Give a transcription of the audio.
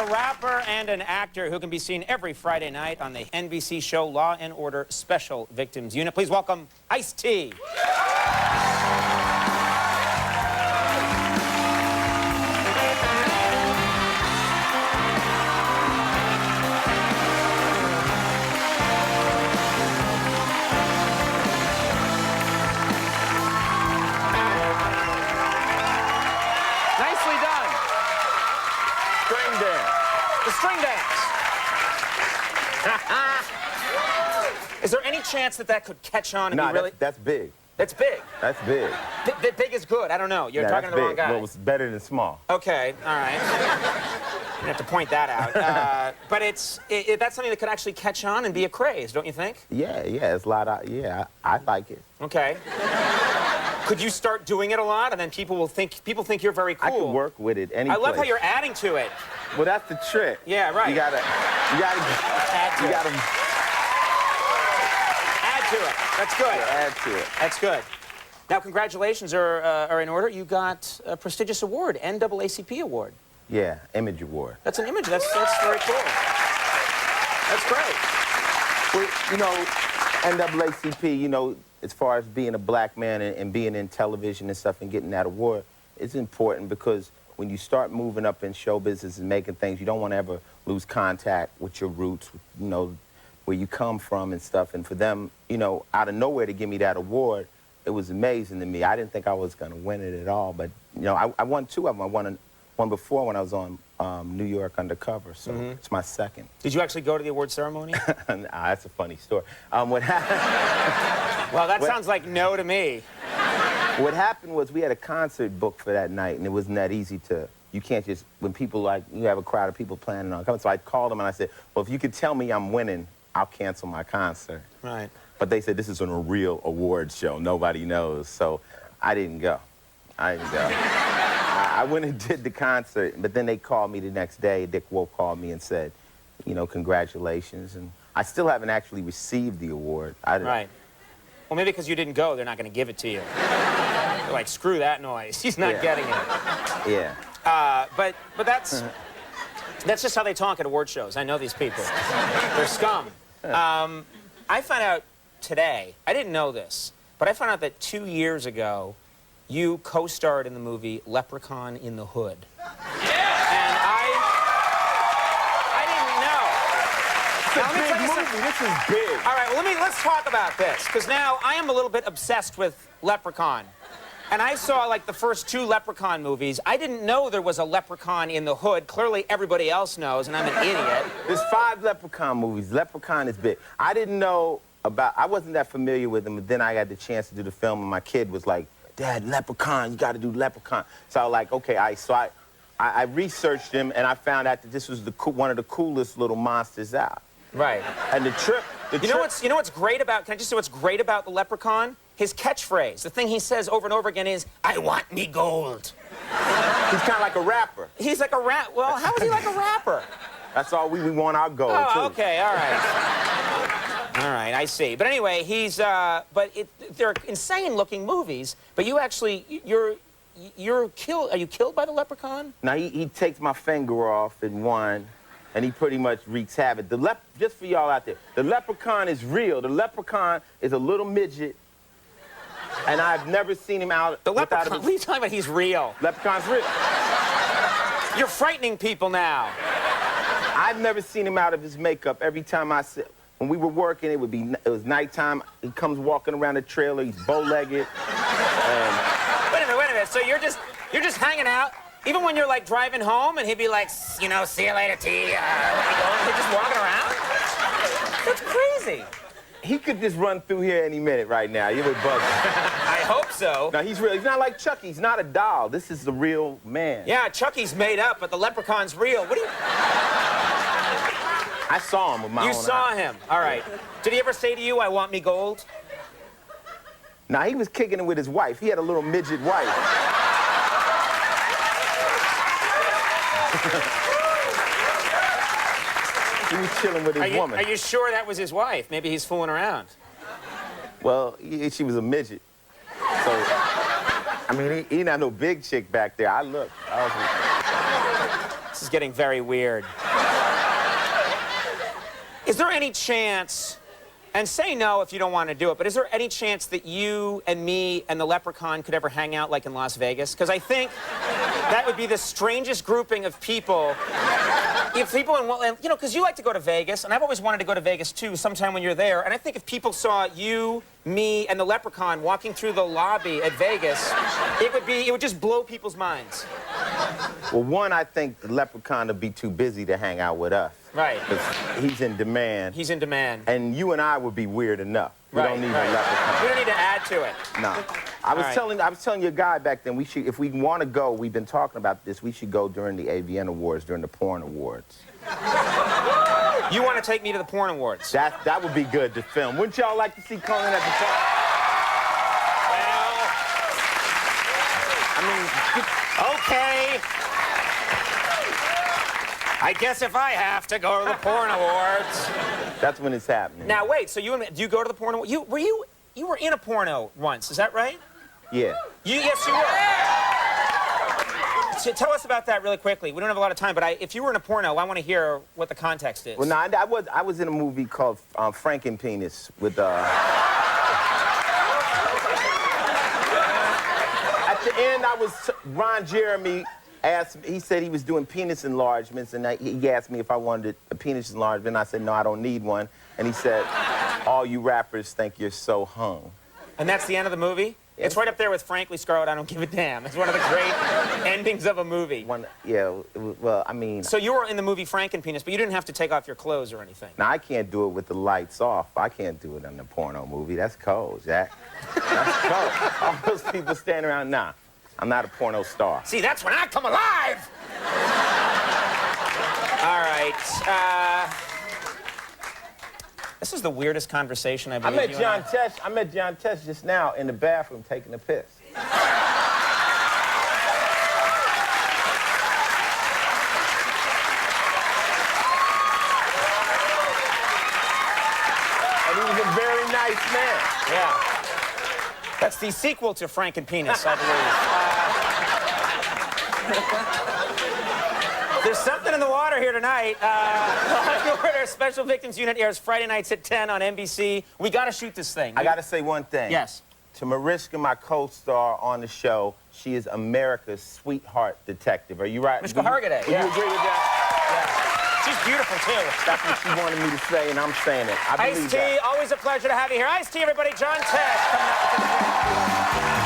a rapper and an actor who can be seen every Friday night on the NBC show Law & Order Special Victims Unit. Please welcome Ice-T. Nicely done. String dance. The string dance. Is there any chance that that could catch on and No, be really... that's big. That's big. That's big. Big is good. I don't know. You're talking to the wrong guy. Well, it's better than small. Okay, all right. You have to point that out. But that's something that could actually catch on and be a craze, don't you think? Yeah, it's a lot of, yeah, I like it. Okay. Could you start doing it a lot, and then people think you're very cool? I can work with it any I love place. how you're adding to it. Well, that's the trick. Yeah, right. You gotta add to it. Add to it. That's good. Yeah, add to it. That's good. Now, congratulations are in order. You got a prestigious award, NAACP award. Yeah, Image Award. That's an image. That's very cool. That's great. Well, you know, NAACP, you know, as far as being a black man and being in television and stuff and getting that award, it's important because when you start moving up in show business and making things, you don't want to ever lose contact with your roots, you know, where you come from and stuff. And for them, you know, out of nowhere to give me that award, it was amazing to me. I didn't think I was going to win it at all, but, you know, I won two of them. I won one before when I was on New York Undercover, so it's my second. Did you actually go to the award ceremony? Nah, that's a funny story. What happened? Well, that sounds like no to me. What happened was we had a concert booked for that night, and it wasn't that easy to, you can't just, when people like, you have a crowd of people planning on coming, so I called them and I said, well, if you could tell me I'm winning, I'll cancel my concert. Right. But they said, this is a real award show, nobody knows, so I didn't go. I went and did the concert, but then they called me the next day. Dick Wolf called me and said, you know, congratulations. And I still haven't actually received the award. Right. Well, maybe because you didn't go, they're not going to give it to you. They're like, screw that noise. He's not getting it. Yeah. But that's just how they talk at award shows. I know these people. They're scum. I found out today, I didn't know this, but I found out that 2 years ago, you co-starred in the movie Leprechaun in the Hood. Yeah! And I didn't know. It's a big movie. This is big. All right, well, let's talk about this, because now I am a little bit obsessed with Leprechaun. And I saw, like, the first 2 Leprechaun movies. I didn't know there was a Leprechaun in the Hood. Clearly, everybody else knows, and I'm an idiot. There's 5 Leprechaun movies. Leprechaun is big. I didn't know about, I wasn't that familiar with them, but then I got the chance to do the film, and my kid was like, Dad, Leprechaun, you got to do Leprechaun. So I was like, okay, so I researched him, and I found out that this was one of the coolest little monsters out. Right. And the trip... You know what's great about, can I just say what's great about the Leprechaun? His catchphrase, the thing he says over and over again is, I want me gold. He's kind of like a rapper. He's like a rap. Well, how is he like a rapper? That's all we want our gold, too. Okay, all right. All right, I see. But anyway, they're insane-looking movies, but you actually, you're killed. Are you killed by the Leprechaun? Now, he takes my finger off in one, and he pretty much wreaks havoc. Just for y'all out there, the Leprechaun is real. The Leprechaun is a little midget, and I've never seen him out. The Leprechaun, what are you talking about? He's real. Leprechaun's real. You're frightening people now. I've never seen him out of his makeup. Every time when we were working, it was nighttime. He comes walking around the trailer. He's bow-legged. Wait a minute. So you're just hanging out, even when you're like driving home, and he'd be like, you know, see you later, T. He's just walking around. That's crazy. He could just run through here any minute right now. You would bug him. I hope so. No, he's real. He's not like Chucky. He's not a doll. This is the real man. Yeah, Chucky's made up, but the Leprechaun's real. What do you... I saw him with my own eyes. You saw him. All right. Did he ever say to you, I want me gold? Now, he was kicking it with his wife. He had a little midget wife. He was chilling with his woman. Are you sure that was his wife? Maybe he's fooling around. Well, she was a midget. So, I mean, he not no big chick back there. I looked. This is getting very weird. Is there any chance, and say no if you don't want to do it, but is there any chance that you and me and the leprechaun could ever hang out like in Las Vegas? Because I think that would be the strangest grouping of people. If people, you know, because you like to go to Vegas, and I've always wanted to go to Vegas too, sometime when you're there, and I think if people saw you, me, and the leprechaun walking through the lobby at Vegas, it would just blow people's minds. Well, one, I think the leprechaun would be too busy to hang out with us. Right. He's in demand. He's in demand. And you and I would be weird enough. We don't need a leprechaun. We don't need to add to it. No. I was telling your guy back then, if we want to go, we've been talking about this, we should go during the AVN Awards, during the porn awards. You want to take me to the porn awards? That would be good to film. Wouldn't y'all like to see Conan at the top? Well, I mean, okay. I guess if I have to go to the porn awards. That's when it's happening. Now wait, so do you go to the porn awards? You were in a porno once, is that right? Yeah. Yes, you were. So tell us about that really quickly. We don't have a lot of time, but if you were in a porno, I want to hear what the context is. Well, no, I was in a movie called Frankenpenis with At the end, Ron Jeremy asked me, he said he was doing penis enlargements, and he asked me if I wanted a penis enlargement. I said, no, I don't need one. And he said, all you rappers think you're so hung. And that's the end of the movie? Yeah. It's right up there with Frankly Scarlet, I Don't Give a Damn. It's one of the great endings of a movie. Well, I mean... So you were in the movie Frankenpenis, but you didn't have to take off your clothes or anything. Now, I can't do it with the lights off. I can't do it in the porno movie. That's cold, Jack. That's cold. All those people standing around, nah. I'm not a porno star. See, that's when I come alive! All right. This is the weirdest conversation I believe I met John Tesh just now in the bathroom taking a piss. And he was a very nice man. Yeah. That's the sequel to Frankenpenis, I believe. There's something in the water here tonight. Law & Order Special Victims Unit airs Friday nights at 10 on NBC. We got to shoot this thing. I got to say one thing. Yes. To Mariska, my co-star on the show, she is America's sweetheart detective. Are you right? Mariska Hargitay. Do you agree with that? Yeah. She's beautiful, too. That's what she wanted me to say, and I'm saying it. I believe that. Ice-T, always a pleasure to have you here. Ice-T, everybody. John Tesh coming up.